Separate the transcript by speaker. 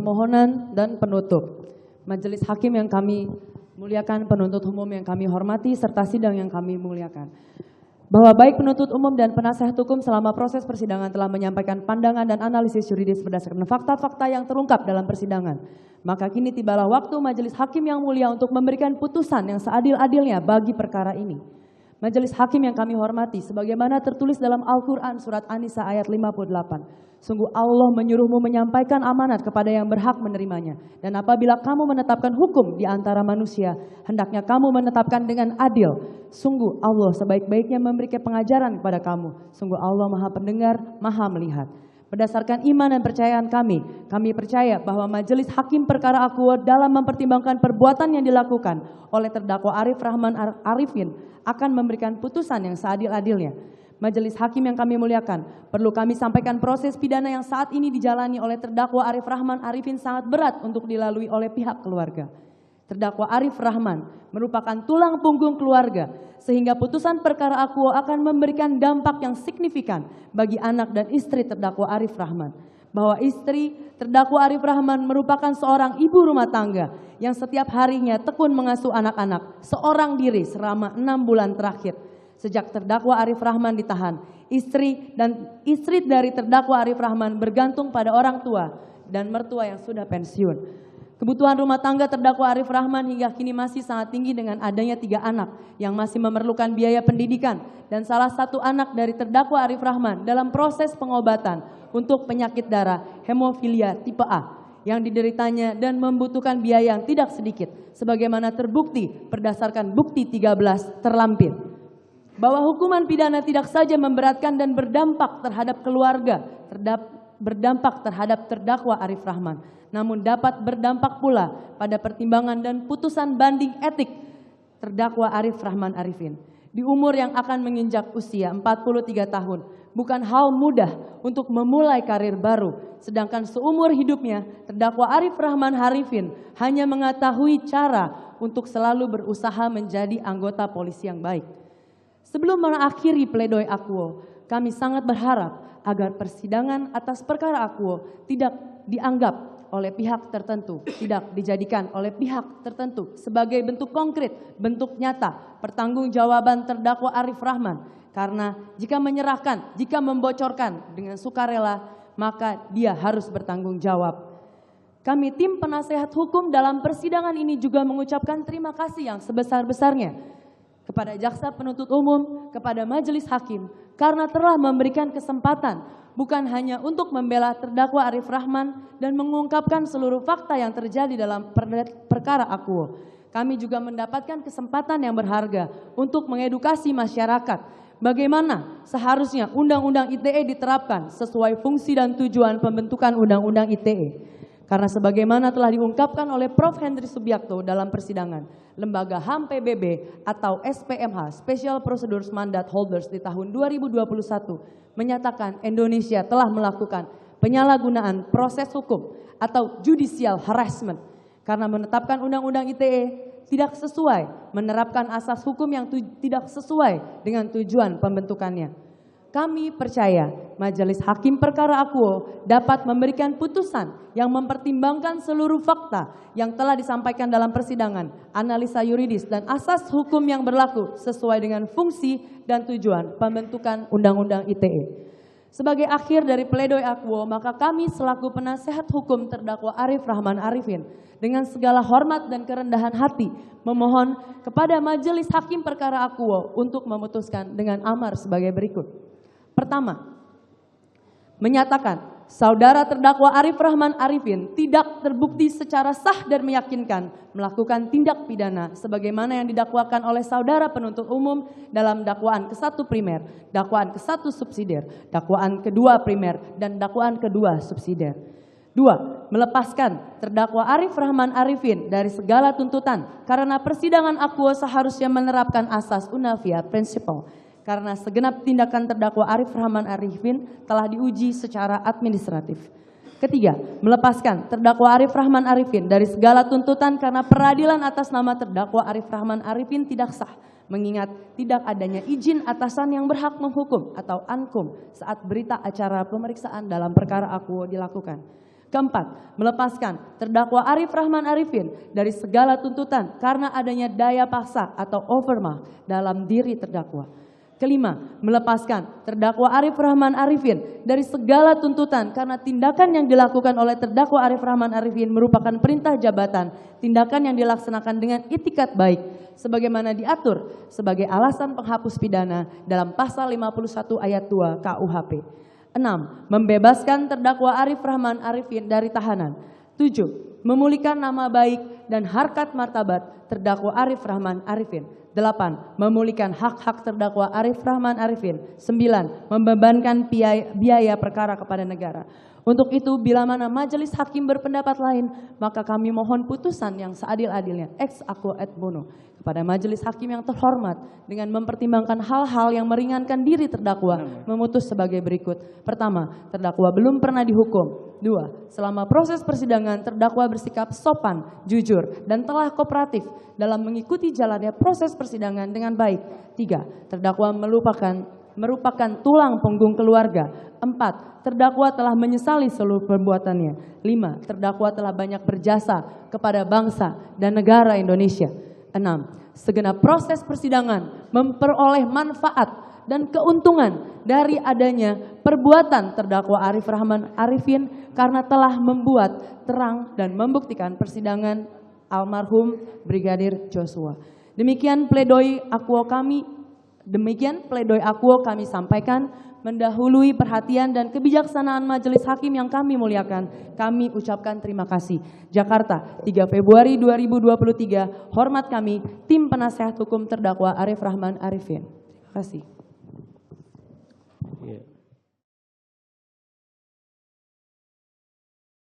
Speaker 1: permohonan dan penutup. Majelis hakim yang kami muliakan, penuntut umum yang kami hormati, serta sidang yang kami muliakan. Bahwa baik penuntut umum dan penasehat hukum selama proses persidangan telah menyampaikan pandangan dan analisis yuridis berdasarkan fakta-fakta yang terungkap dalam persidangan. Maka kini tibalah waktu majelis hakim yang mulia untuk memberikan putusan yang seadil-adilnya bagi perkara ini. Majelis hakim yang kami hormati, sebagaimana tertulis dalam Al-Quran surat An-Nisa ayat 58. Sungguh Allah menyuruhmu menyampaikan amanat kepada yang berhak menerimanya. Dan apabila kamu menetapkan hukum di antara manusia, hendaknya kamu menetapkan dengan adil. Sungguh Allah sebaik-baiknya memberikan pengajaran kepada kamu. Sungguh Allah maha pendengar, maha melihat. Berdasarkan iman dan percayaan kami percaya bahwa majelis hakim perkara Akuo dalam mempertimbangkan perbuatan yang dilakukan oleh terdakwa Arif Rahman Arifin akan memberikan putusan yang seadil-adilnya. Majelis hakim yang kami muliakan, perlu kami sampaikan proses pidana yang saat ini dijalani oleh terdakwa Arif Rahman Arifin sangat berat untuk dilalui oleh pihak keluarga. Terdakwa Arif Rahman merupakan tulang punggung keluarga, sehingga putusan perkara Akuo akan memberikan dampak yang signifikan bagi anak dan istri terdakwa Arif Rahman. Bahwa istri terdakwa Arif Rahman merupakan seorang ibu rumah tangga yang setiap harinya tekun mengasuh anak-anak seorang diri selama 6 bulan terakhir. Sejak terdakwa Arif Rahman ditahan, istri dari terdakwa Arif Rahman bergantung pada orang tua dan mertua yang sudah pensiun. Kebutuhan rumah tangga terdakwa Arif Rahman hingga kini masih sangat tinggi dengan adanya 3 anak yang masih memerlukan biaya pendidikan dan salah satu anak dari terdakwa Arif Rahman dalam proses pengobatan untuk penyakit darah hemofilia tipe A yang dideritanya dan membutuhkan biaya yang tidak sedikit sebagaimana terbukti berdasarkan bukti 13 terlampir. Bahwa hukuman pidana tidak saja memberatkan dan berdampak terhadap keluarga, berdampak terhadap terdakwa Arif Rahman, namun dapat berdampak pula pada pertimbangan dan putusan banding etik terdakwa Arif Rahman Arifin. Di umur yang akan menginjak usia 43 tahun, bukan hal mudah untuk memulai karir baru. Sedangkan seumur hidupnya, terdakwa Arif Rahman Arifin hanya mengetahui cara untuk selalu berusaha menjadi anggota polisi yang baik. Sebelum mengakhiri pledoi Akuo, kami sangat berharap agar persidangan atas perkara Akuo tidak dianggap oleh pihak tertentu, tidak dijadikan oleh pihak tertentu sebagai bentuk konkret, bentuk nyata pertanggungjawaban terdakwa Arif Rahman. Karena jika menyerahkan, jika membocorkan dengan sukarela, maka dia harus bertanggung jawab. Kami tim penasehat hukum dalam persidangan ini juga mengucapkan terima kasih yang sebesar-besarnya kepada jaksa penuntut umum, kepada majelis hakim, karena telah memberikan kesempatan bukan hanya untuk membela terdakwa Arif Rahman dan mengungkapkan seluruh fakta yang terjadi dalam perkara Akuo. Kami juga mendapatkan kesempatan yang berharga untuk mengedukasi masyarakat bagaimana seharusnya Undang-Undang ITE diterapkan sesuai fungsi dan tujuan pembentukan Undang-Undang ITE. Karena sebagaimana telah diungkapkan oleh Prof. Henry Subiakto dalam persidangan, Lembaga HAM PBB atau SPMH (Special Procedures Mandate Holders) di tahun 2021 menyatakan Indonesia telah melakukan penyalahgunaan proses hukum atau judicial harassment karena menetapkan Undang-Undang ITE tidak sesuai, menerapkan asas hukum yang tidak sesuai dengan tujuan pembentukannya. Kami percaya majelis hakim perkara Akuo dapat memberikan putusan yang mempertimbangkan seluruh fakta yang telah disampaikan dalam persidangan, analisa yuridis dan asas hukum yang berlaku sesuai dengan fungsi dan tujuan pembentukan Undang-Undang ITE. Sebagai akhir dari pledoi Akuo, maka kami selaku penasehat hukum terdakwa Arif Rahman Arifin dengan segala hormat dan kerendahan hati memohon kepada majelis hakim perkara Akuo untuk memutuskan dengan amar sebagai berikut. Pertama, menyatakan saudara terdakwa Arif Rahman Arifin tidak terbukti secara sah dan meyakinkan melakukan tindak pidana sebagaimana yang didakwakan oleh saudara penuntut umum dalam dakwaan ke-1 primer, dakwaan ke-1 subsidiar, dakwaan ke-2 primer, dan dakwaan ke-2 subsidiar. 2. Melepaskan terdakwa Arif Rahman Arifin dari segala tuntutan karena persidangan Akuo seharusnya menerapkan asas Unavia Principle. Karena segenap tindakan terdakwa Arif Rahman Arifin telah diuji secara administratif. Ketiga, melepaskan terdakwa Arif Rahman Arifin dari segala tuntutan karena peradilan atas nama terdakwa Arif Rahman Arifin tidak sah, mengingat tidak adanya izin atasan yang berhak menghukum atau ankum saat berita acara pemeriksaan dalam perkara Akuo dilakukan. Keempat, melepaskan terdakwa Arif Rahman Arifin dari segala tuntutan karena adanya daya paksa atau overmah dalam diri terdakwa. Kelima, melepaskan terdakwa Arif Rahman Arifin dari segala tuntutan karena tindakan yang dilakukan oleh terdakwa Arif Rahman Arifin merupakan perintah jabatan, tindakan yang dilaksanakan dengan itikat baik, sebagaimana diatur sebagai alasan penghapus pidana dalam pasal 51 ayat 2 KUHP. 6. Membebaskan terdakwa Arif Rahman Arifin dari tahanan. 7. Memulihkan nama baik dan harkat martabat terdakwa Arif Rahman Arifin. 8. Memulihkan hak-hak terdakwa Arif Rahman Arifin. 9. Membebankan biaya perkara kepada negara. Untuk itu, bila mana majelis hakim berpendapat lain, maka kami mohon putusan yang seadil-adilnya, ex aequo et bono, kepada majelis hakim yang terhormat dengan mempertimbangkan hal-hal yang meringankan diri terdakwa, memutus sebagai berikut. Pertama, terdakwa belum pernah dihukum. 2. Selama proses persidangan, terdakwa bersikap sopan, jujur, dan telah kooperatif dalam mengikuti jalannya proses persidangan dengan baik. 3. Terdakwa merupakan tulang punggung keluarga. 4. Terdakwa telah menyesali seluruh perbuatannya. 5. Terdakwa telah banyak berjasa kepada bangsa dan negara Indonesia. 6. Segenap proses persidangan memperoleh manfaat dan keuntungan dari adanya perbuatan terdakwa Arif Rahman Arifin karena telah membuat terang dan membuktikan persidangan almarhum Brigadir Joshua. Demikian pledoi akuo kami sampaikan, mendahului perhatian dan kebijaksanaan majelis hakim yang kami muliakan. Kami ucapkan terima kasih. Jakarta, 3 Februari 2023. Hormat kami, tim penasehat hukum terdakwa Arif Rahman Arifin. Terima kasih.